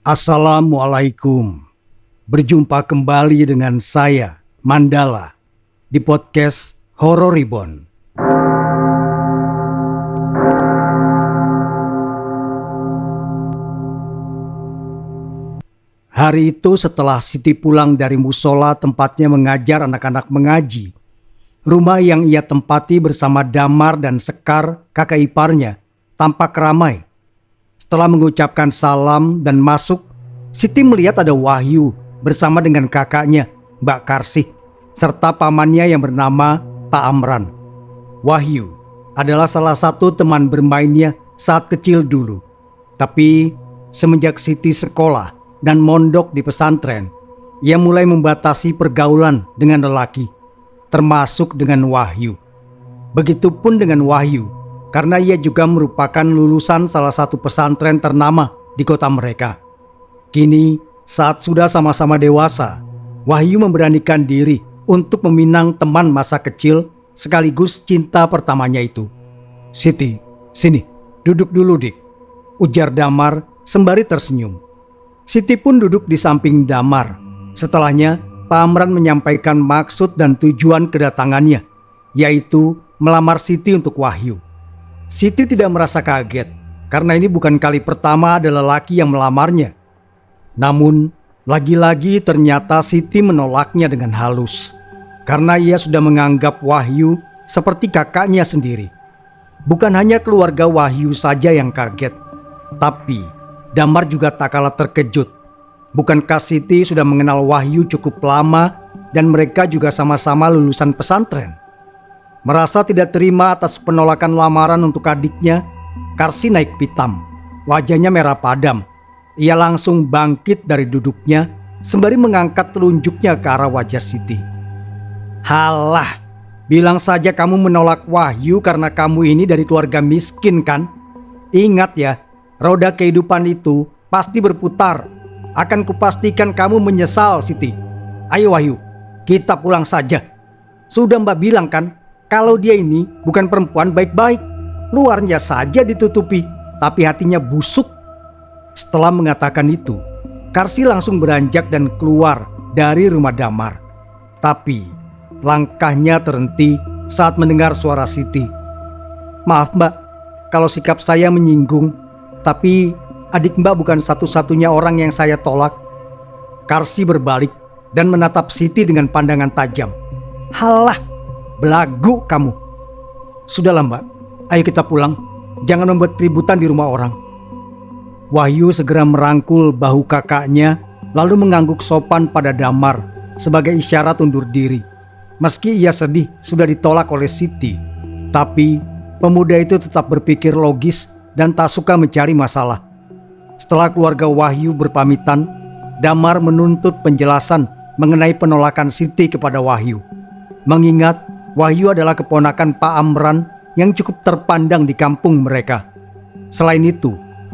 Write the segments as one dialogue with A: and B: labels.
A: Assalamualaikum. Berjumpa kembali dengan saya, Mandala, di podcast Horror Reborn. Hari itu setelah Siti pulang dari musola tempatnya mengajar anak-anak mengaji, rumah yang ia tempati bersama Damar dan Sekar, kakak iparnya, tampak ramai. Setelah mengucapkan salam dan masuk, Siti melihat ada Wahyu bersama dengan kakaknya, Mbak Karsih, serta pamannya yang bernama Pak Amran. Wahyu adalah salah satu teman bermainnya saat kecil dulu. Tapi semenjak Siti sekolah dan mondok di pesantren, ia mulai membatasi pergaulan dengan lelaki, termasuk dengan Wahyu. Begitupun dengan Wahyu, karena ia juga merupakan lulusan salah satu pesantren ternama di kota mereka. Kini, saat sudah sama-sama dewasa, Wahyu memberanikan diri untuk meminang teman masa kecil sekaligus cinta pertamanya itu. "Siti, sini, duduk dulu dik," ujar Damar sembari tersenyum. Siti pun duduk di samping Damar. Setelahnya, Pak Amran menyampaikan maksud dan tujuan kedatangannya, yaitu melamar Siti untuk Wahyu. Siti tidak merasa kaget, karena ini bukan kali pertama ada lelaki yang melamarnya. Namun, lagi-lagi ternyata Siti menolaknya dengan halus, karena ia sudah menganggap Wahyu seperti kakaknya sendiri. Bukan hanya keluarga Wahyu saja yang kaget, tapi Damar juga tak kalah terkejut. Bukankah Siti sudah mengenal Wahyu cukup lama dan mereka juga sama-sama lulusan pesantren? Merasa tidak terima atas penolakan lamaran untuk adiknya, Karsih naik pitam. Wajahnya merah padam. Ia langsung bangkit dari duduknya sembari mengangkat telunjuknya ke arah wajah Siti. "Halah, bilang saja kamu menolak Wahyu karena kamu ini dari keluarga miskin kan? Ingat ya, roda kehidupan itu pasti berputar. Akan kupastikan kamu menyesal, Siti. Ayo Wahyu, kita pulang saja. Sudah Mbak bilang kan, kalau dia ini bukan perempuan baik-baik. Luarnya saja ditutupi, tapi hatinya busuk." Setelah mengatakan itu, Karsih langsung beranjak dan keluar dari rumah Damar. Tapi langkahnya terhenti saat mendengar suara Siti. "Maaf Mbak, kalau sikap saya menyinggung, tapi adik Mbak bukan satu-satunya orang yang saya tolak." Karsih berbalik dan menatap Siti dengan pandangan tajam. "Halah, belagu kamu. Sudahlah Mbak, ayo kita pulang. Jangan membuat keributan di rumah orang." Wahyu segera merangkul bahu kakaknya lalu mengangguk sopan pada Damar sebagai isyarat undur diri. Meski ia sedih sudah ditolak oleh Siti, tapi pemuda itu tetap berpikir logis dan tak suka mencari masalah. Setelah keluarga Wahyu berpamitan, Damar menuntut penjelasan mengenai penolakan Siti kepada Wahyu. Mengingat Wahyu adalah keponakan Pak Amran yang cukup terpandang di kampung mereka. Selain itu,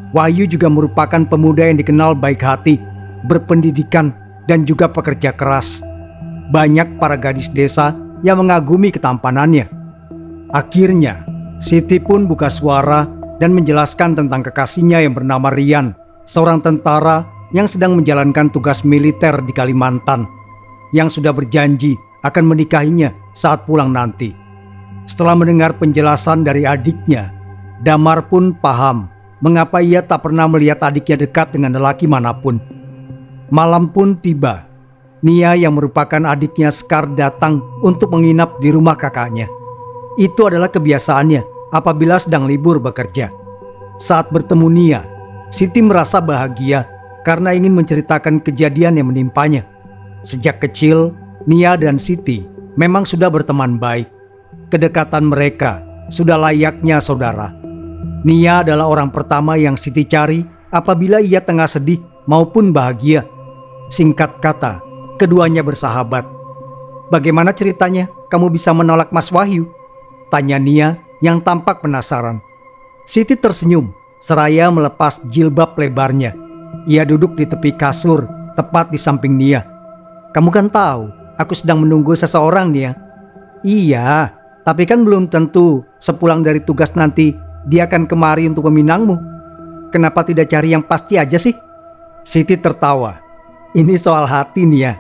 A: Wahyu juga merupakan pemuda yang dikenal baik hati, berpendidikan, dan juga pekerja keras. Banyak para gadis desa yang mengagumi ketampanannya. Akhirnya, Siti pun buka suara dan menjelaskan tentang kekasihnya yang bernama Rian, seorang tentara yang sedang menjalankan tugas militer di Kalimantan, yang sudah berjanji akan menikahinya saat pulang nanti. Setelah mendengar penjelasan dari adiknya, Damar pun paham mengapa ia tak pernah melihat adiknya dekat dengan lelaki manapun. Malam pun tiba. Nia yang merupakan adiknya Sekar datang untuk menginap di rumah kakaknya. Itu adalah kebiasaannya apabila sedang libur bekerja. Saat bertemu Nia, Siti merasa bahagia karena ingin menceritakan kejadian yang menimpanya. Sejak kecil, Nia dan Siti memang sudah berteman baik. Kedekatan mereka sudah layaknya saudara. Nia adalah orang pertama yang Siti cari apabila ia tengah sedih maupun bahagia. Singkat kata, keduanya bersahabat. "Bagaimana ceritanya kamu bisa menolak Mas Wahyu?" tanya Nia yang tampak penasaran. Siti tersenyum seraya melepas jilbab lebarnya. Ia duduk di tepi kasur tepat di samping Nia. "Kamu kan tahu aku sedang menunggu seseorang, Nia." "Iya, tapi kan belum tentu sepulang dari tugas nanti dia akan kemari untuk meminangmu. Kenapa tidak cari yang pasti aja sih?" Siti tertawa. Ini soal hati nih ya.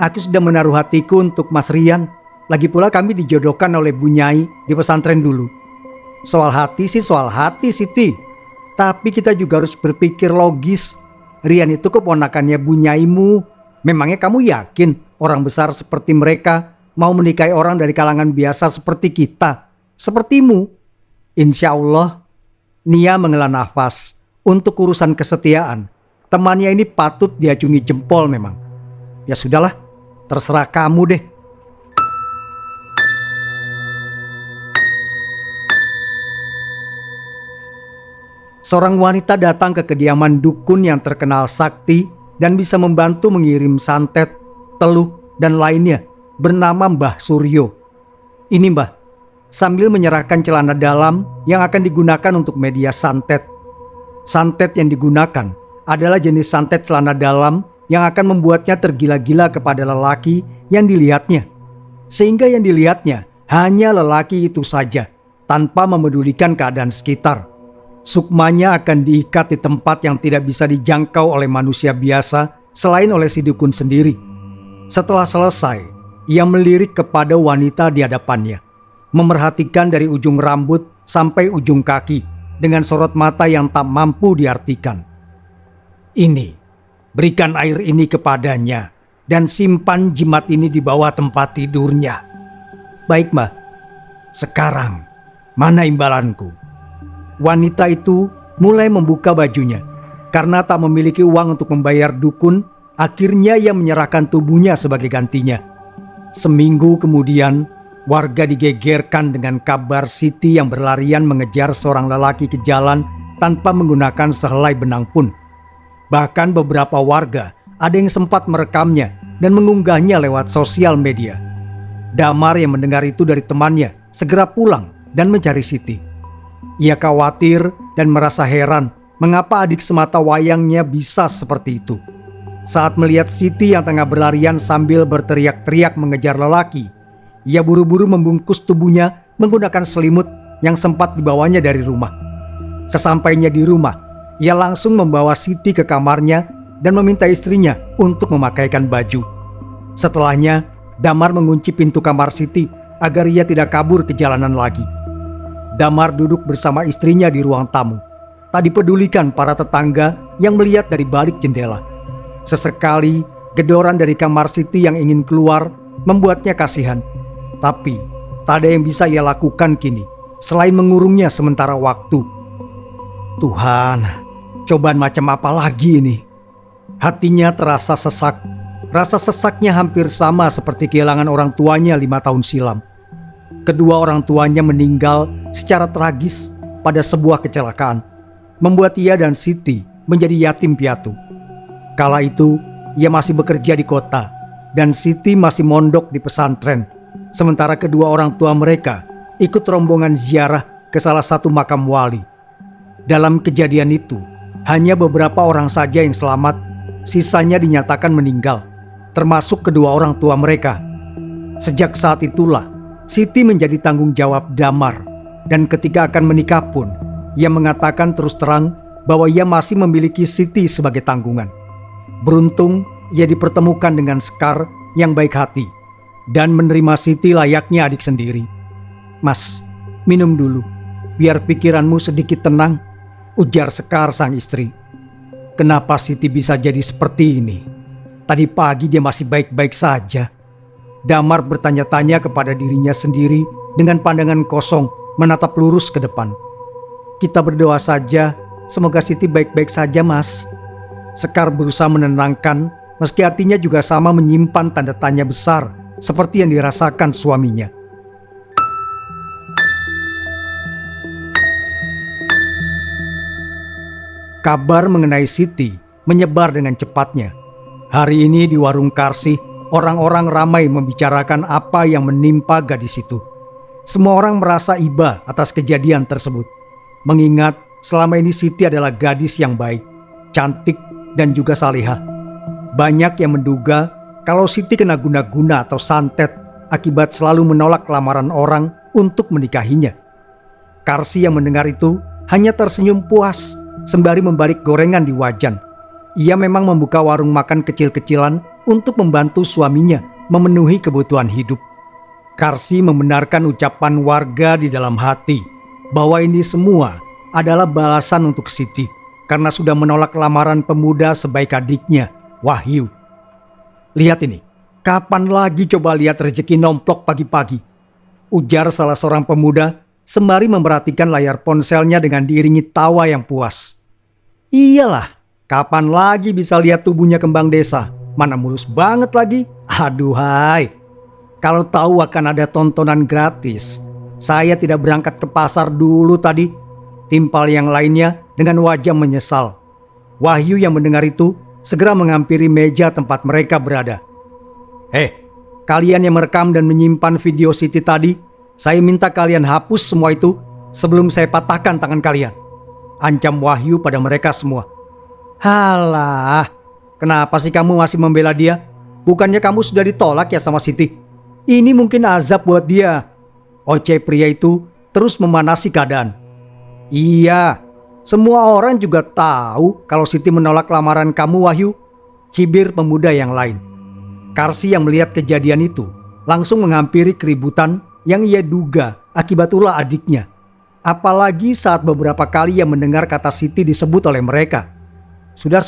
A: Aku sudah menaruh hatiku untuk Mas Rian. Lagi pula kami dijodohkan oleh Bu Nyai di pesantren dulu. Soal hati sih soal hati Siti. Tapi kita juga harus berpikir logis. Rian itu keponakannya Bu Nyaimu. Memangnya kamu yakin orang besar seperti mereka mau menikahi orang dari kalangan biasa seperti kita? Sepertimu. Insya Allah. Nia menghela nafas. Untuk urusan kesetiaan, temannya ini patut diacungi jempol memang. Ya sudahlah, terserah kamu deh. Seorang wanita datang ke kediaman dukun yang terkenal sakti dan bisa membantu mengirim santet, teluh, dan lainnya, bernama Mbah Suryo. Ini Mbah, sambil menyerahkan celana dalam yang akan digunakan untuk media santet. Santet yang digunakan adalah jenis santet celana dalam yang akan membuatnya tergila-gila kepada lelaki yang dilihatnya. Sehingga yang dilihatnya hanya lelaki itu saja, tanpa memedulikan keadaan sekitar. Sukmanya akan diikat di tempat yang tidak bisa dijangkau oleh manusia biasa selain oleh si dukun sendiri. Setelah selesai, ia melirik kepada wanita di hadapannya, memerhatikan dari ujung rambut sampai ujung kaki dengan sorot mata yang tak mampu diartikan. Ini, berikan air ini kepadanya dan simpan jimat ini di bawah tempat tidurnya. Baik Mbah, sekarang mana imbalanku? Wanita itu mulai membuka bajunya. Karena tak memiliki uang untuk membayar dukun, akhirnya ia menyerahkan tubuhnya sebagai gantinya. Seminggu kemudian, warga digegerkan dengan kabar Siti yang berlarian mengejar seorang lelaki ke jalan tanpa menggunakan sehelai benang pun. Bahkan beberapa warga ada yang sempat merekamnya dan mengunggahnya lewat sosial media. Damar yang mendengar itu dari temannya segera pulang dan mencari Siti. Ia khawatir dan merasa heran mengapa adik semata wayangnya bisa seperti itu. Saat melihat Siti yang tengah berlarian sambil berteriak-teriak mengejar lelaki, ia buru-buru membungkus tubuhnya menggunakan selimut yang sempat dibawanya dari rumah. Sesampainya di rumah, ia langsung membawa Siti ke kamarnya dan meminta istrinya untuk memakaikan baju. Setelahnya, Damar mengunci pintu kamar Siti agar ia tidak kabur ke jalanan lagi. Damar duduk bersama istrinya di ruang tamu. Tak dipedulikan para tetangga yang melihat dari balik jendela. Sesekali, gedoran dari kamar Siti yang ingin keluar membuatnya kasihan. Tapi, tak ada yang bisa ia lakukan kini selain mengurungnya sementara waktu. Tuhan, cobaan macam apa lagi ini? Hatinya terasa sesak. Rasa sesaknya hampir sama seperti kehilangan orang tuanya 5 tahun silam. Kedua orang tuanya meninggal secara tragis pada sebuah kecelakaan, membuat ia dan Siti menjadi yatim piatu. Kala itu, ia masih bekerja di kota dan Siti masih mondok di pesantren. Sementara kedua orang tua mereka ikut rombongan ziarah ke salah satu makam wali. Dalam kejadian itu, hanya beberapa orang saja yang selamat, sisanya dinyatakan meninggal, termasuk kedua orang tua mereka. Sejak saat itulah, Siti menjadi tanggung jawab Damar, dan ketika akan menikah pun, ia mengatakan terus terang bahwa ia masih memiliki Siti sebagai tanggungan. Beruntung, ia dipertemukan dengan Sekar yang baik hati, dan menerima Siti layaknya adik sendiri. Mas, minum dulu, biar pikiranmu sedikit tenang, ujar Sekar sang istri. Kenapa Siti bisa jadi seperti ini? Tadi pagi dia masih baik-baik saja. Damar bertanya-tanya kepada dirinya sendiri dengan pandangan kosong menatap lurus ke depan. Kita berdoa saja, semoga Siti baik-baik saja mas. Sekar berusaha menenangkan, meski hatinya juga sama menyimpan tanda tanya besar seperti yang dirasakan suaminya. Kabar mengenai Siti menyebar dengan cepatnya. Hari ini di warung Karsih, orang-orang ramai membicarakan apa yang menimpa gadis itu. Semua orang merasa iba atas kejadian tersebut, mengingat selama ini Siti adalah gadis yang baik, cantik, dan juga salihah. Banyak yang menduga kalau Siti kena guna-guna atau santet akibat selalu menolak lamaran orang untuk menikahinya. Karsih yang mendengar itu hanya tersenyum puas sembari membalik gorengan di wajan. Ia memang membuka warung makan kecil-kecilan untuk membantu suaminya memenuhi kebutuhan hidup. Karsi membenarkan ucapan warga di dalam hati bahwa ini semua adalah balasan untuk Siti karena sudah menolak lamaran pemuda sebaik adiknya, Wahyu. Lihat ini, kapan lagi coba lihat rezeki nomplok pagi-pagi? Ujar salah seorang pemuda sembari memperhatikan layar ponselnya dengan diiringi tawa yang puas. Iyalah, kapan lagi bisa lihat tubuhnya kembang desa? Mana mulus banget lagi. Aduhai, kalau tahu akan ada tontonan gratis, saya tidak berangkat ke pasar dulu tadi. Timpal yang lainnya dengan wajah menyesal. Wahyu yang mendengar itu segera menghampiri meja tempat mereka berada. Kalian yang merekam dan menyimpan video Siti tadi, saya minta kalian hapus semua itu sebelum saya patahkan tangan kalian. Ancam Wahyu pada mereka semua. Halah, kenapa sih kamu masih membela dia? Bukannya kamu sudah ditolak ya sama Siti? Ini mungkin azab buat dia. Oceh pria itu terus memanasi keadaan. Iya, semua orang juga tahu kalau Siti menolak lamaran kamu, Wahyu. Cibir pemuda yang lain. Karsi yang melihat kejadian itu langsung menghampiri keributan yang ia duga akibat ulah adiknya. Apalagi saat beberapa kali ia mendengar kata Siti disebut oleh mereka. Sudah,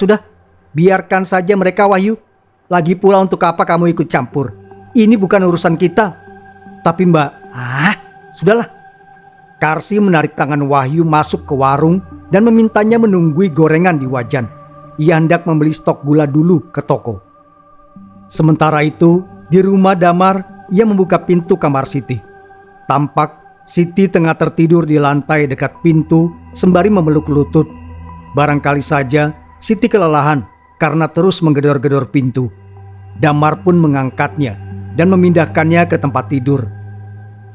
A: biarkan saja mereka, Wahyu. Lagi pula untuk apa kamu ikut campur? Ini bukan urusan kita. Tapi Mbak, sudahlah. Karsi menarik tangan Wahyu masuk ke warung dan memintanya menunggui gorengan di wajan. Ia hendak membeli stok gula dulu ke toko. Sementara itu, di rumah Damar, ia membuka pintu kamar Siti. Tampak Siti tengah tertidur di lantai dekat pintu sembari memeluk lutut. Barangkali saja Siti kelelahan karena terus menggedor-gedor pintu. Damar pun mengangkatnya dan memindahkannya ke tempat tidur.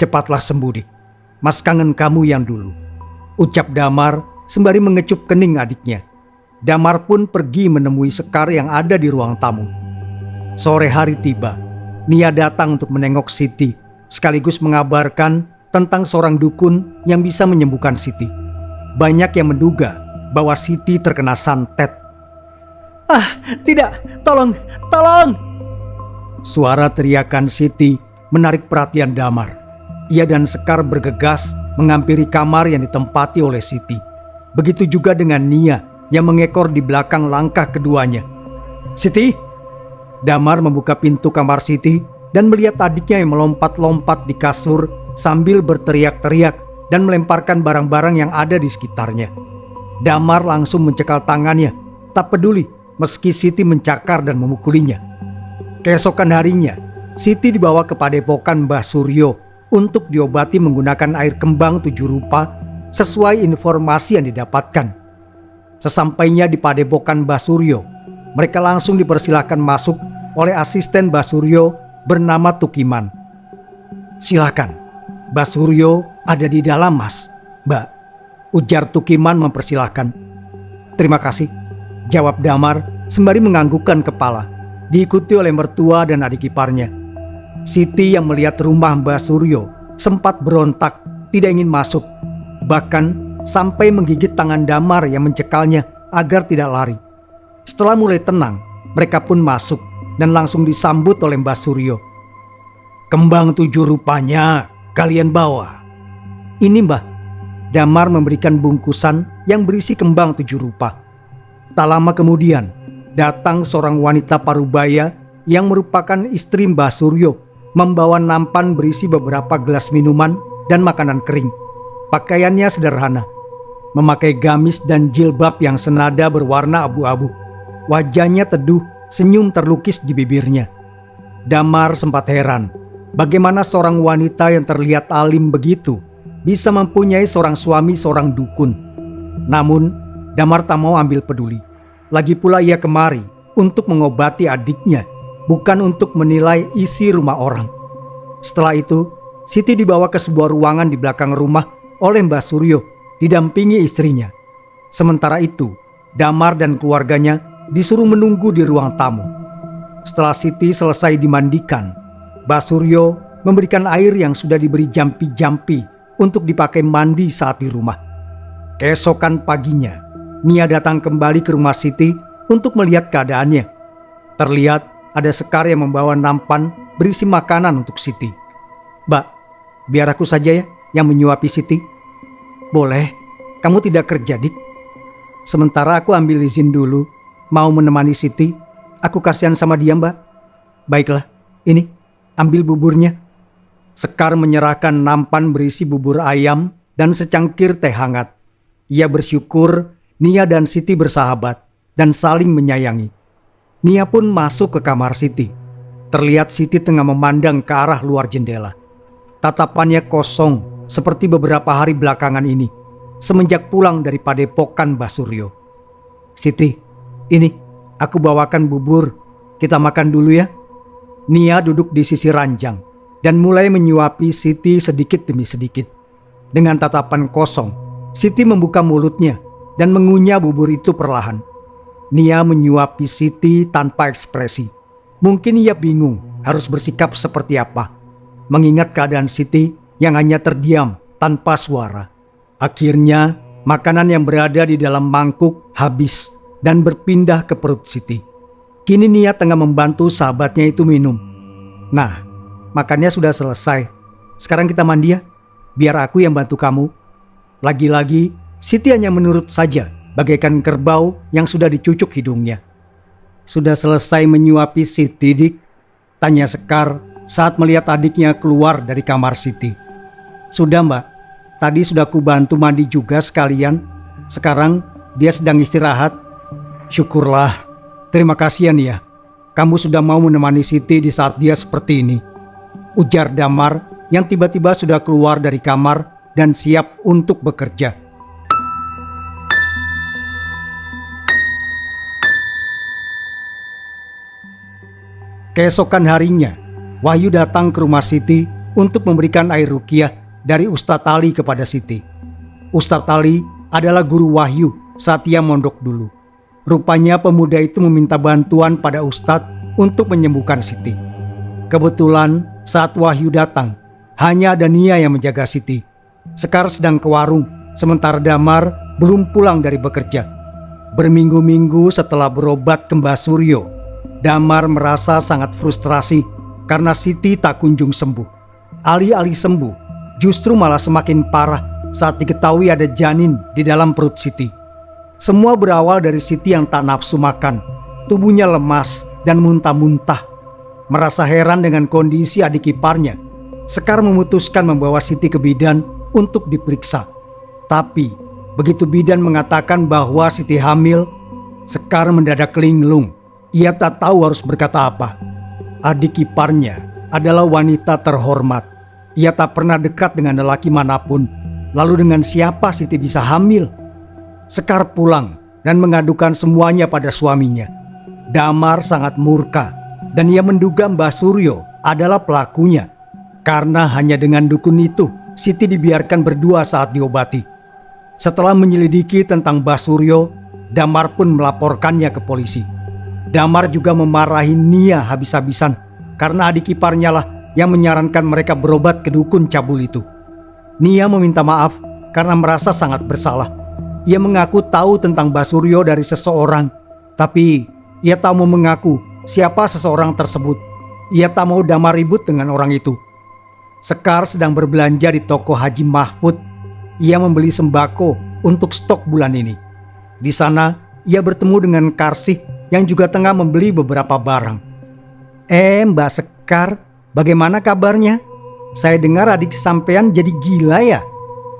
A: Cepatlah sembuh, Dik. Mas kangen kamu yang dulu, ucap Damar sembari mengecup kening adiknya. Damar pun pergi menemui Sekar yang ada di ruang tamu. Sore hari tiba. Nia datang untuk menengok Siti, sekaligus mengabarkan tentang seorang dukun yang bisa menyembuhkan Siti. Banyak yang menduga bahwa Siti terkena santet. Tidak, tolong! Suara teriakan Siti menarik perhatian Damar. Ia dan Sekar bergegas menghampiri kamar yang ditempati oleh Siti. Begitu juga dengan Nia yang mengekor di belakang langkah keduanya. Siti! Damar membuka pintu kamar Siti dan melihat adiknya yang melompat-lompat di kasur sambil berteriak-teriak dan melemparkan barang-barang yang ada di sekitarnya. Damar langsung mencekal tangannya, tak peduli meski Siti mencakar dan memukulinya. Keesokan harinya, Siti dibawa ke padepokan Mbah Suryo untuk diobati menggunakan air kembang 7 rupa sesuai informasi yang didapatkan. Sesampainya di padepokan Mbah Suryo, mereka langsung dipersilahkan masuk oleh asisten Mbah Suryo bernama Tukiman. Silakan, Mbah Suryo ada di dalam, Mas. Mbak, ujar Tukiman mempersilahkan. Terima kasih, jawab Damar sembari menganggukkan kepala, diikuti oleh mertua dan adik iparnya. Siti yang melihat rumah Mbah Suryo sempat berontak, tidak ingin masuk, bahkan sampai menggigit tangan Damar yang mencekalnya agar tidak lari. Setelah mulai tenang, mereka pun masuk dan langsung disambut oleh Mbah Suryo. Kembang 7 rupanya kalian bawa. Ini Mbah. Damar memberikan bungkusan yang berisi kembang 7 rupa. Tak lama kemudian, datang seorang wanita parubaya yang merupakan istri Mbah Suryo, membawa nampan berisi beberapa gelas minuman dan makanan kering. Pakaiannya sederhana, memakai gamis dan jilbab yang senada berwarna abu-abu. Wajahnya teduh, senyum terlukis di bibirnya. Damar sempat heran, bagaimana seorang wanita yang terlihat alim begitu bisa mempunyai seorang suami seorang dukun. Namun, Damar tak mau ambil peduli. Lagi pula ia kemari untuk mengobati adiknya, bukan untuk menilai isi rumah orang. Setelah itu, Siti dibawa ke sebuah ruangan di belakang rumah oleh Mbah Suryo, didampingi istrinya. Sementara itu, Damar dan keluarganya disuruh menunggu di ruang tamu. Setelah Siti selesai dimandikan, Mbah Suryo memberikan air yang sudah diberi jampi-jampi untuk dipakai mandi saat di rumah. Keesokan paginya, Nia datang kembali ke rumah Siti untuk melihat keadaannya. Terlihat ada Sekar yang membawa nampan berisi makanan untuk Siti. "Mbak, biar aku saja ya yang menyuapi Siti." "Boleh, kamu tidak kerja, Dik. Sementara aku ambil izin dulu, mau menemani Siti. Aku kasihan sama dia, Mbak." "Baiklah, ini, ambil buburnya." Sekar menyerahkan nampan berisi bubur ayam dan secangkir teh hangat. Ia bersyukur Nia dan Siti bersahabat dan saling menyayangi. Nia pun masuk ke kamar Siti. Terlihat Siti tengah memandang ke arah luar jendela. Tatapannya kosong seperti beberapa hari belakangan ini, semenjak pulang dari padepokan Mbah Suryo. "Siti, ini aku bawakan bubur, kita makan dulu ya." Nia duduk di sisi ranjang dan mulai menyuapi Siti sedikit demi sedikit. Dengan tatapan kosong, Siti membuka mulutnya dan mengunyah bubur itu perlahan. Nia menyuapi Siti tanpa ekspresi. Mungkin ia bingung harus bersikap seperti apa, mengingat keadaan Siti yang hanya terdiam tanpa suara. Akhirnya, makanan yang berada di dalam mangkuk habis dan berpindah ke perut Siti. Kini Nia tengah membantu sahabatnya itu minum. "Nah, makannya sudah selesai. Sekarang kita mandi ya, biar aku yang bantu kamu." Lagi-lagi, Siti hanya menurut saja, bagaikan kerbau yang sudah dicucuk hidungnya. "Sudah selesai menyuapi Siti, Dik?" tanya Sekar saat melihat adiknya keluar dari kamar Siti. "Sudah, Mbak. Tadi sudah ku bantu mandi juga sekalian. Sekarang dia sedang istirahat." "Syukurlah. Terima kasih ya, Nia. Kamu sudah mau menemani Siti di saat dia seperti ini," ujar Damar yang tiba-tiba sudah keluar dari kamar dan siap untuk bekerja. Keesokan harinya, Wahyu datang ke rumah Siti untuk memberikan air ruqyah dari Ustadz Ali kepada Siti. Ustadz Ali adalah guru Wahyu saat ia mondok dulu. Rupanya pemuda itu meminta bantuan pada Ustadz untuk menyembuhkan Siti. Kebetulan saat Wahyu datang, hanya ada Nia yang menjaga Siti. Sekar sedang ke warung, sementara Damar belum pulang dari bekerja. Berminggu-minggu setelah berobat ke Mbah Suryo, Damar merasa sangat frustrasi karena Siti tak kunjung sembuh. Alih-alih sembuh, justru malah semakin parah saat diketahui ada janin di dalam perut Siti. Semua berawal dari Siti yang tak nafsu makan, tubuhnya lemas dan muntah-muntah. Merasa heran dengan kondisi adik iparnya, Sekar memutuskan membawa Siti ke bidan untuk diperiksa. Tapi begitu bidan mengatakan bahwa Siti hamil, Sekar mendadak linglung. Ia tak tahu harus berkata apa. Adik iparnya adalah wanita terhormat. Ia tak pernah dekat dengan lelaki manapun. Lalu dengan siapa Siti bisa hamil? Sekar pulang dan mengadukan semuanya pada suaminya. Damar sangat murka dan ia menduga Mbah Suryo adalah pelakunya. Karena hanya dengan dukun itu Siti dibiarkan berdua saat diobati. Setelah menyelidiki tentang Mbah Suryo, Damar pun melaporkannya ke polisi. Damar juga memarahi Nia habis-habisan karena adik iparnya lah yang menyarankan mereka berobat ke dukun cabul itu. Nia meminta maaf karena merasa sangat bersalah. Ia mengaku tahu tentang Mbah Suryo dari seseorang, tapi ia tak mau mengaku siapa seseorang tersebut. Ia tak mau Damar ribut dengan orang itu. Sekar sedang berbelanja di toko Haji Mahfud. Ia membeli sembako untuk stok bulan ini. Di sana, ia bertemu dengan Karsih yang juga tengah membeli beberapa barang. Mbak Sekar, bagaimana kabarnya? Saya dengar adik sampean jadi gila ya?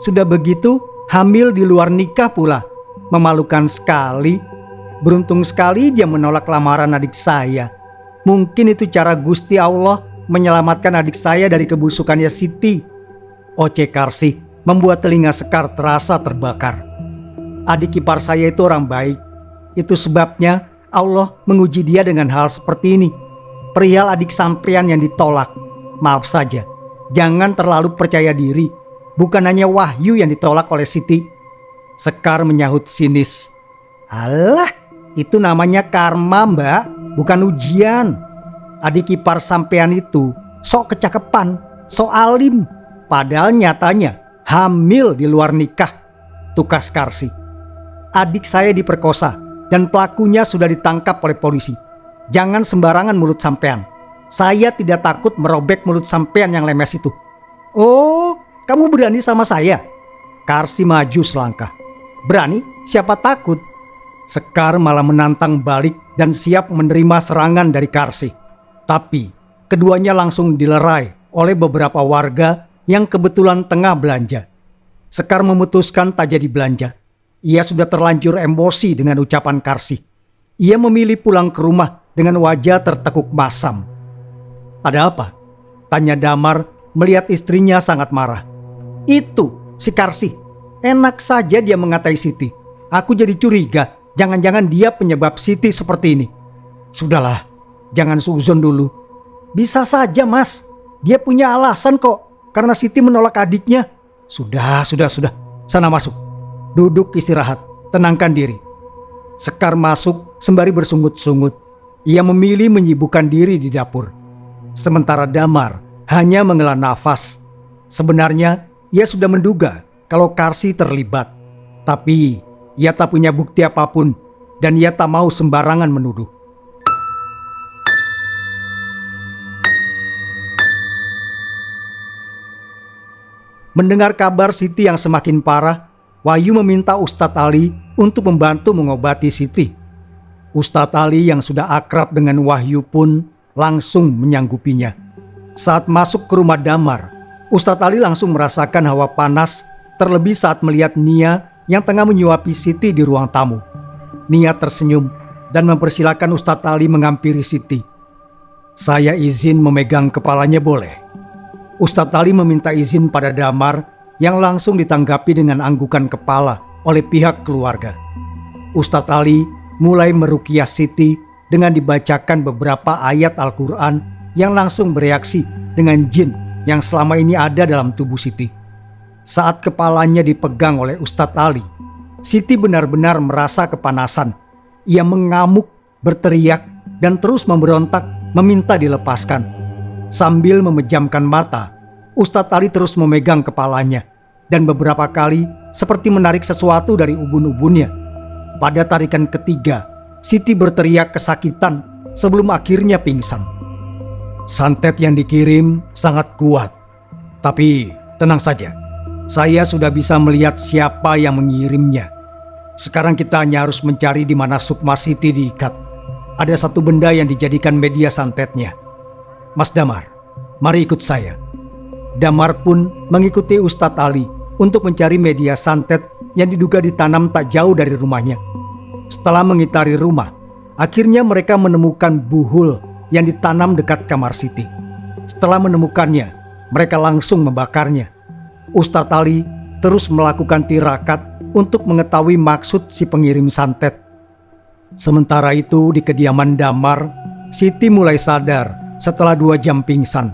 A: Sudah begitu, hamil di luar nikah pula. Memalukan sekali. Beruntung sekali dia menolak lamaran adik saya. Mungkin itu cara Gusti Allah menyelamatkan adik saya dari kebusukannya Siti. Oceh Karsih membuat telinga Sekar terasa terbakar. Adik ipar saya itu orang baik. Itu sebabnya Allah menguji dia dengan hal seperti ini. Perihal adik sampean yang ditolak, maaf saja, jangan terlalu percaya diri. Bukan hanya Wahyu yang ditolak oleh Siti. Sekar menyahut sinis. Alah, itu namanya karma, Mbak, bukan ujian. Adik ipar sampean itu sok kecakapan, sok alim, padahal nyatanya hamil di luar nikah, tukas Karsih. Adik saya diperkosa dan pelakunya sudah ditangkap oleh polisi. Jangan sembarangan mulut sampean. Saya tidak takut merobek mulut sampean yang lemes itu." "Oh, kamu berani sama saya?" Karsi maju selangkah. "Berani? Siapa takut?" Sekar malah menantang balik dan siap menerima serangan dari Karsi. Tapi keduanya langsung dilerai oleh beberapa warga yang kebetulan tengah belanja. Sekar memutuskan tak jadi belanja. Ia sudah terlanjur emosi dengan ucapan Karsi. Ia memilih pulang ke rumah dengan wajah tertekuk masam. "Ada apa?" tanya Damar melihat istrinya sangat marah. "Itu si Karsi. Enak saja dia mengatai Siti. Aku jadi curiga, jangan-jangan dia penyebab Siti seperti ini." "Sudahlah, jangan suzon dulu." "Bisa saja, Mas. Dia punya alasan kok, karena Siti menolak adiknya." Sudah. Sana masuk. Duduk istirahat, tenangkan diri." Sekar masuk sembari bersungut-sungut. Ia memilih menyibukkan diri di dapur. Sementara Damar hanya menghela nafas. Sebenarnya ia sudah menduga kalau Karsi terlibat. Tapi ia tak punya bukti apapun dan ia tak mau sembarangan menuduh. Mendengar kabar Siti yang semakin parah, Wahyu meminta Ustadz Ali untuk membantu mengobati Siti. Ustadz Ali yang sudah akrab dengan Wahyu pun langsung menyanggupinya. Saat masuk ke rumah Damar, Ustadz Ali langsung merasakan hawa panas, terlebih saat melihat Nia yang tengah menyuapi Siti di ruang tamu. Nia tersenyum dan mempersilakan Ustadz Ali menghampiri Siti. "Saya izin memegang kepalanya boleh?" Ustadz Ali meminta izin pada Damar yang langsung ditanggapi dengan anggukan kepala oleh pihak keluarga. Ustadz Ali mulai meruqyah Siti dengan dibacakan beberapa ayat Al-Quran yang langsung bereaksi dengan jin yang selama ini ada dalam tubuh Siti. Saat kepalanya dipegang oleh Ustadz Ali, Siti benar-benar merasa kepanasan. Ia mengamuk, berteriak, dan terus memberontak meminta dilepaskan. Sambil memejamkan mata, Ustadz Ali terus memegang kepalanya dan beberapa kali seperti menarik sesuatu dari ubun-ubunnya. Pada tarikan ketiga, Siti berteriak kesakitan sebelum akhirnya pingsan. Santet yang dikirim sangat kuat. Tapi tenang saja, saya sudah bisa melihat siapa yang mengirimnya. Sekarang kita hanya harus mencari di mana Sukma Siti diikat. Ada satu benda yang dijadikan media santetnya. Mas Damar, mari ikut saya. Damar pun mengikuti Ustadz Ali untuk mencari media santet yang diduga ditanam tak jauh dari rumahnya. Setelah mengitari rumah, akhirnya mereka menemukan buhul yang ditanam dekat kamar Siti. Setelah menemukannya, mereka langsung membakarnya. Ustadz Ali terus melakukan tirakat untuk mengetahui maksud si pengirim santet. Sementara itu di kediaman Damar, Siti mulai sadar setelah 2 jam pingsan.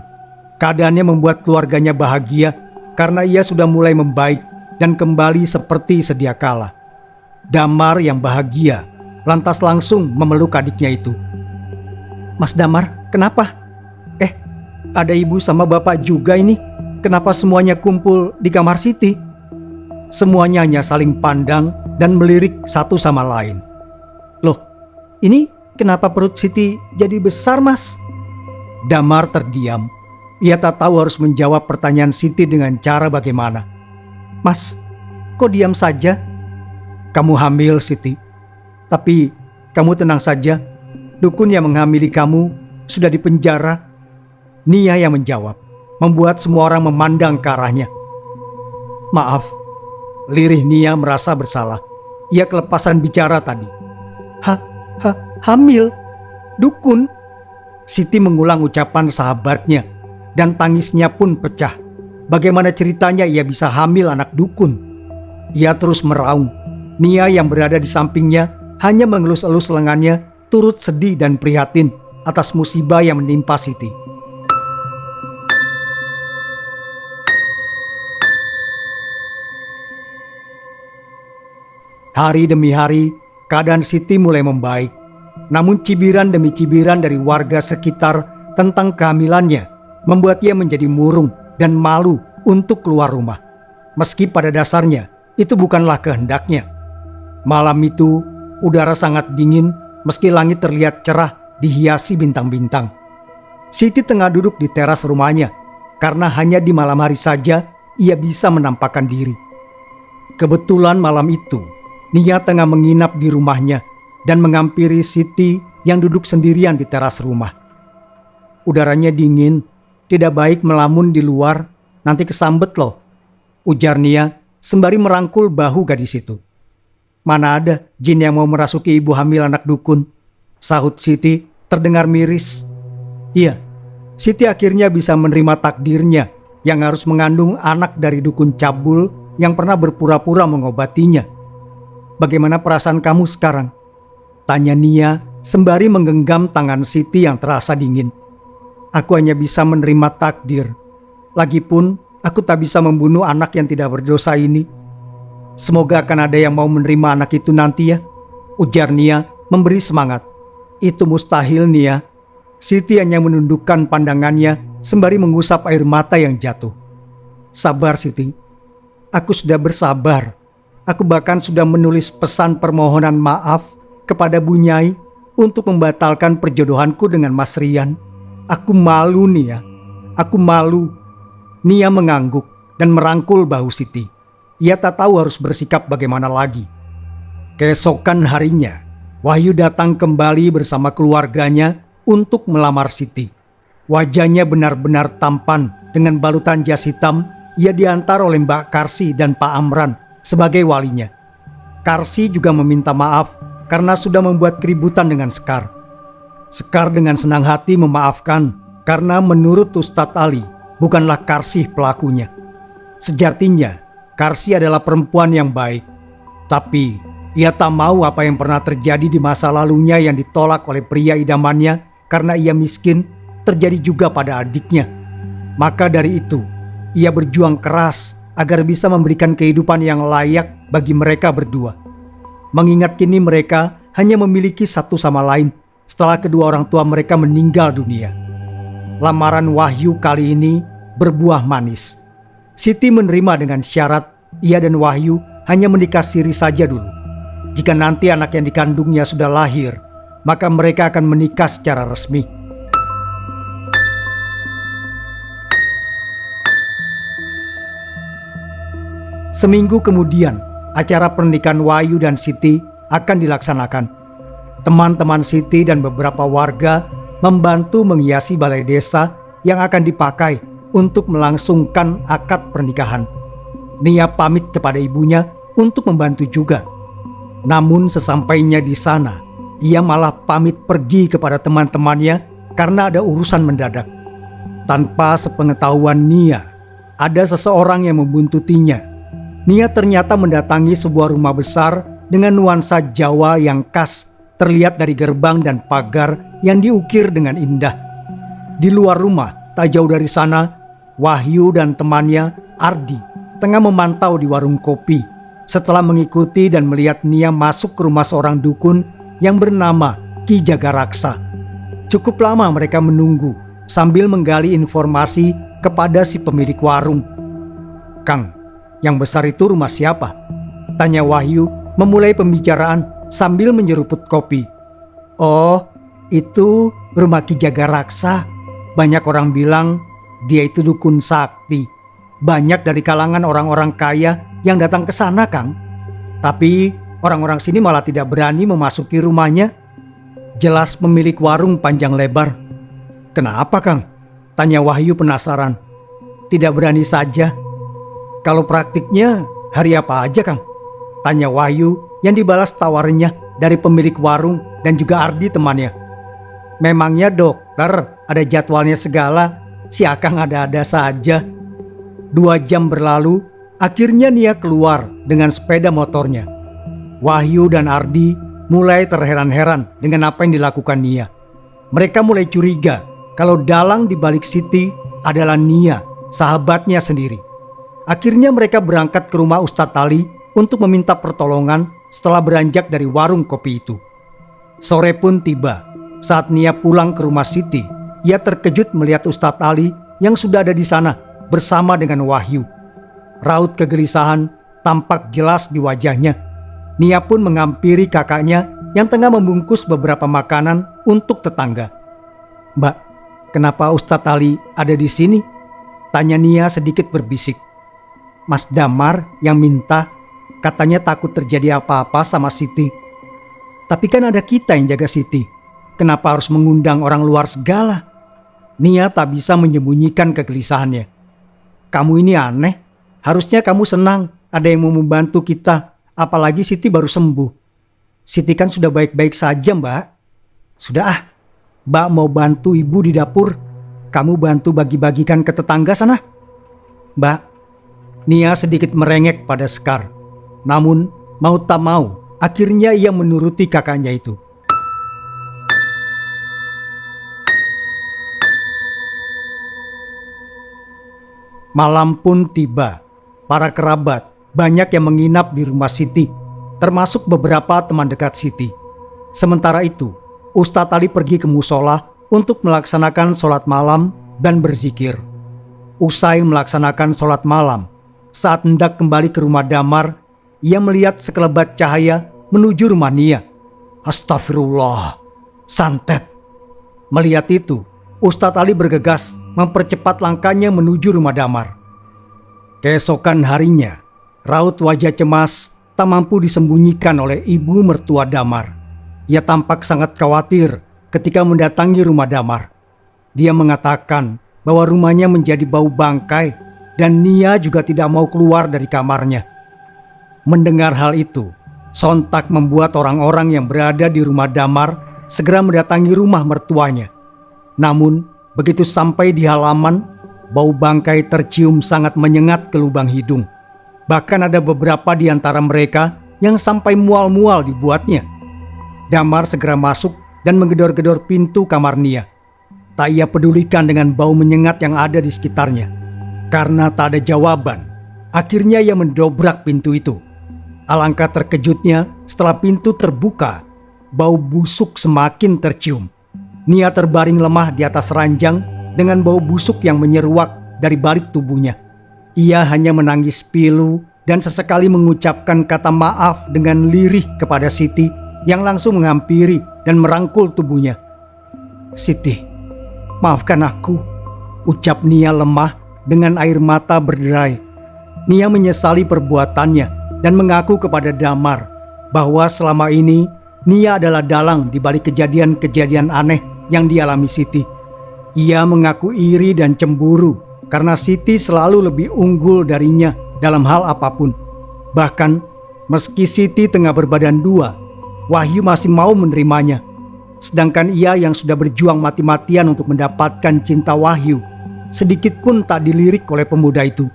A: Keadaannya membuat keluarganya bahagia karena ia sudah mulai membaik dan kembali seperti sedia kala. Damar yang bahagia lantas langsung memeluk adiknya itu. "Mas Damar, kenapa? Ada ibu sama bapak juga ini. Kenapa semuanya kumpul di kamar Siti?" Semuanya hanya saling pandang dan melirik satu sama lain. "Loh, ini kenapa perut Siti jadi besar, Mas?" Damar terdiam. Ia tak tahu harus menjawab pertanyaan Siti dengan cara bagaimana. "Mas, kok diam saja?" "Kamu hamil, Siti. Tapi kamu tenang saja. Dukun yang menghamili kamu sudah dipenjara." Nia yang menjawab, membuat semua orang memandang ke arahnya. "Maaf." Lirih Nia merasa bersalah. Ia kelepasan bicara tadi. Hamil? Dukun?" Siti mengulang ucapan sahabatnya dan tangisnya pun pecah. Bagaimana ceritanya ia bisa hamil anak dukun? Ia terus meraung. Nia yang berada di sampingnya hanya mengelus-elus lengannya, turut sedih dan prihatin atas musibah yang menimpa Siti. Hari demi hari, keadaan Siti mulai membaik. Namun cibiran demi cibiran dari warga sekitar tentang kehamilannya membuat ia menjadi murung dan malu untuk keluar rumah. Meski pada dasarnya itu bukanlah kehendaknya. Malam itu, Udara sangat dingin meski langit terlihat cerah dihiasi bintang-bintang. Siti tengah duduk di teras rumahnya karena hanya di malam hari saja ia bisa menampakkan diri. Kebetulan malam itu Nia tengah menginap di rumahnya dan menghampiri Siti yang duduk sendirian di teras rumah. Udaranya dingin, tidak baik melamun di luar, nanti kesambet loh, ujar Nia sembari merangkul bahu gadis itu. Mana ada jin yang mau merasuki ibu hamil anak dukun, sahut Siti terdengar miris. Iya, Siti akhirnya bisa menerima takdirnya yang harus mengandung anak dari dukun cabul yang pernah berpura-pura mengobatinya. Bagaimana perasaan kamu sekarang? Tanya Nia sembari menggenggam tangan Siti yang terasa dingin. Aku hanya bisa menerima takdir. Lagipun aku tak bisa membunuh anak yang tidak berdosa ini. Semoga akan ada yang mau menerima anak itu nanti ya, ujar Nia memberi semangat. Itu mustahil Nia. Siti hanya menundukkan pandangannya sembari mengusap air mata yang jatuh. Sabar Siti. Aku sudah bersabar. Aku bahkan sudah menulis pesan permohonan maaf kepada Bu Nyai untuk membatalkan perjodohanku dengan Mas Rian. Aku malu Nia. Aku malu. Nia mengangguk dan merangkul bahu Siti. Ia tak tahu harus bersikap bagaimana lagi. Keesokan harinya, Wahyu datang kembali bersama keluarganya untuk melamar Siti. Wajahnya benar-benar tampan dengan balutan jas hitam. Ia diantar oleh Mbak Karsi dan Pak Amran sebagai walinya. Karsi juga meminta maaf karena sudah membuat keributan dengan Sekar. Sekar dengan senang hati memaafkan karena menurut Ustadz Ali bukanlah Karsi pelakunya. Sejatinya Karsi adalah perempuan yang baik, tapi ia tak mau apa yang pernah terjadi di masa lalunya yang ditolak oleh pria idamannya karena ia miskin terjadi juga pada adiknya. Maka dari itu ia berjuang keras agar bisa memberikan kehidupan yang layak bagi mereka berdua. Mengingat kini mereka hanya memiliki satu sama lain setelah kedua orang tua mereka meninggal dunia. Lamaran Wahyu kali ini berbuah manis. Siti menerima dengan syarat ia dan Wahyu hanya menikah siri saja dulu. Jika nanti anak yang dikandungnya sudah lahir, maka mereka akan menikah secara resmi. Seminggu kemudian, acara pernikahan Wahyu dan Siti akan dilaksanakan. Teman-teman Siti dan beberapa warga membantu menghiasi balai desa yang akan dipakai untuk melangsungkan akad pernikahan. Nia pamit kepada ibunya untuk membantu juga. Namun sesampainya di sana, ia malah pamit pergi kepada teman-temannya karena ada urusan mendadak. Tanpa sepengetahuan Nia, ada seseorang yang membuntutinya. Nia ternyata mendatangi sebuah rumah besar dengan nuansa Jawa yang khas terlihat dari gerbang dan pagar yang diukir dengan indah. Di luar rumah, tak jauh dari sana, Wahyu dan temannya Ardi tengah memantau di warung kopi setelah mengikuti dan melihat Nia masuk ke rumah seorang dukun yang bernama Ki Jagaraksa. Cukup lama mereka menunggu sambil menggali informasi kepada si pemilik warung. Kang, yang besar itu rumah siapa? Tanya Wahyu memulai pembicaraan sambil menyeruput kopi. Oh, itu rumah Ki Jagaraksa. Banyak orang bilang dia itu dukun sakti. Banyak dari kalangan orang-orang kaya yang datang ke sana, Kang. Tapi orang-orang sini malah tidak berani memasuki rumahnya. Jelas pemilik warung panjang lebar. Kenapa, Kang? Tanya Wahyu penasaran. Tidak berani saja. Kalau praktiknya hari apa aja, Kang? Tanya Wahyu yang dibalas tawarnya dari pemilik warung dan juga Ardi temannya. Memangnya dokter, ada jadwalnya segala. Si Akang ada-ada saja. 2 jam berlalu, akhirnya Nia keluar dengan sepeda motornya. Wahyu dan Ardi mulai terheran-heran dengan apa yang dilakukan Nia. Mereka mulai curiga kalau dalang di balik Siti adalah Nia, sahabatnya sendiri. Akhirnya mereka berangkat ke rumah Ustadz Ali untuk meminta pertolongan setelah beranjak dari warung kopi itu. Sore pun tiba. Saat Nia pulang ke rumah Siti, ia terkejut melihat Ustadz Ali yang sudah ada di sana bersama dengan Wahyu. Raut kegelisahan tampak jelas di wajahnya. Nia pun menghampiri kakaknya yang tengah membungkus beberapa makanan untuk tetangga. "Mbak, kenapa Ustadz Ali ada di sini?" tanya Nia sedikit berbisik. "Mas Damar yang minta, katanya takut terjadi apa-apa sama Siti." "Tapi kan ada kita yang jaga Siti. Kenapa harus mengundang orang luar segala?" Nia tak bisa menyembunyikan kegelisahannya. "Kamu ini aneh. Harusnya kamu senang ada yang mau membantu kita. Apalagi Siti baru sembuh." "Siti kan sudah baik-baik saja, Mbak." "Sudah Mbak mau bantu ibu di dapur. Kamu bantu bagi-bagikan ke tetangga sana." "Mbak." Nia sedikit merengek pada Sekar. Namun mau tak mau, akhirnya ia menuruti kakaknya itu. Malam pun tiba. Para kerabat banyak yang menginap di rumah Siti, termasuk beberapa teman dekat Siti. Sementara itu, Ustadz Ali pergi ke musola untuk melaksanakan sholat malam dan berzikir. Usai melaksanakan sholat malam, saat hendak kembali ke rumah Damar, ia melihat sekelebat cahaya menuju rumah Nia. "Astagfirullah, santet." Melihat itu, Ustadz Ali bergegas mempercepat langkahnya menuju rumah Damar. Keesokan harinya, raut wajah cemas tak mampu disembunyikan oleh ibu mertua Damar. Ia tampak sangat khawatir ketika mendatangi rumah Damar. Dia mengatakan bahwa rumahnya menjadi bau bangkai dan Nia juga tidak mau keluar dari kamarnya. Mendengar hal itu, sontak membuat orang-orang yang berada di rumah Damar segera mendatangi rumah mertuanya. Namun, begitu sampai di halaman, bau bangkai tercium sangat menyengat ke lubang hidung. Bahkan ada beberapa di antara mereka yang sampai mual-mual dibuatnya. Damar segera masuk dan menggedor-gedor pintu kamar Nia. Tak ia pedulikan dengan bau menyengat yang ada di sekitarnya. Karena tak ada jawaban, akhirnya ia mendobrak pintu itu. Alangkah terkejutnya setelah pintu terbuka, bau busuk semakin tercium. Nia terbaring lemah di atas ranjang dengan bau busuk yang menyeruak dari balik tubuhnya. Ia hanya menangis pilu dan sesekali mengucapkan kata maaf dengan lirih kepada Siti yang langsung menghampiri dan merangkul tubuhnya. "Siti, maafkan aku," ucap Nia lemah dengan air mata berderai. Nia menyesali perbuatannya dan mengaku kepada Damar bahwa selama ini Nia adalah dalang di balik kejadian-kejadian aneh yang dialami Siti. Ia mengaku iri dan cemburu karena Siti selalu lebih unggul darinya dalam hal apapun. Bahkan meski Siti tengah berbadan dua, Wahyu masih mau menerimanya. Sedangkan ia yang sudah berjuang mati-matian untuk mendapatkan cinta Wahyu, sedikit pun tak dilirik oleh pemuda itu.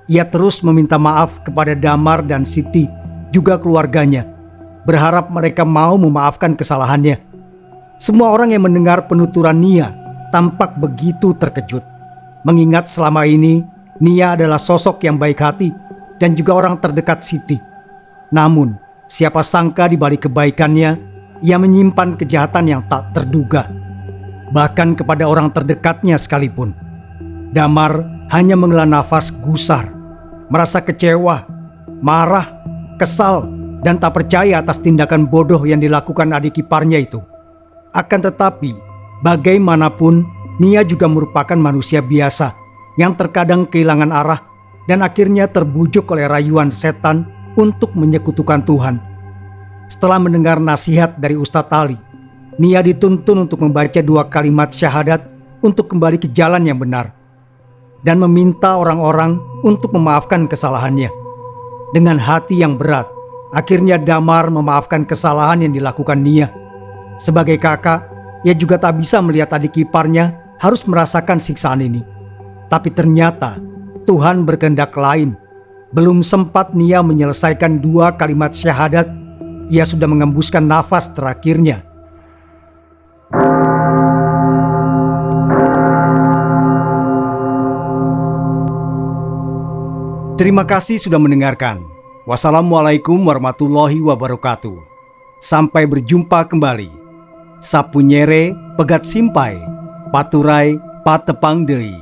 A: Ia terus meminta maaf kepada Damar dan Siti, juga keluarganya, berharap mereka mau memaafkan kesalahannya. Semua orang yang mendengar penuturan Nia tampak begitu terkejut, mengingat selama ini Nia adalah sosok yang baik hati dan juga orang terdekat Siti. Namun, siapa sangka di balik kebaikannya, ia menyimpan kejahatan yang tak terduga, bahkan kepada orang terdekatnya sekalipun. Damar hanya menghela nafas gusar, merasa kecewa, marah, kesal, dan tak percaya atas tindakan bodoh yang dilakukan adik iparnya itu. Akan tetapi, bagaimanapun, Nia juga merupakan manusia biasa yang terkadang kehilangan arah dan akhirnya terbujuk oleh rayuan setan untuk menyekutukan Tuhan. Setelah mendengar nasihat dari Ustadz Ali, Nia dituntun untuk membaca 2 kalimat syahadat untuk kembali ke jalan yang benar dan meminta orang-orang untuk memaafkan kesalahannya. Dengan hati yang berat, akhirnya Damar memaafkan kesalahan yang dilakukan Nia. Sebagai kakak, ia juga tak bisa melihat adik iparnya harus merasakan siksaan ini. Tapi ternyata Tuhan berkehendak lain. Belum sempat Nia menyelesaikan 2 kalimat syahadat, ia sudah mengembuskan nafas terakhirnya. Terima kasih sudah mendengarkan. Wassalamualaikum warahmatullahi wabarakatuh. Sampai berjumpa kembali. Sapunyere pegat simpai, paturai patepang deui.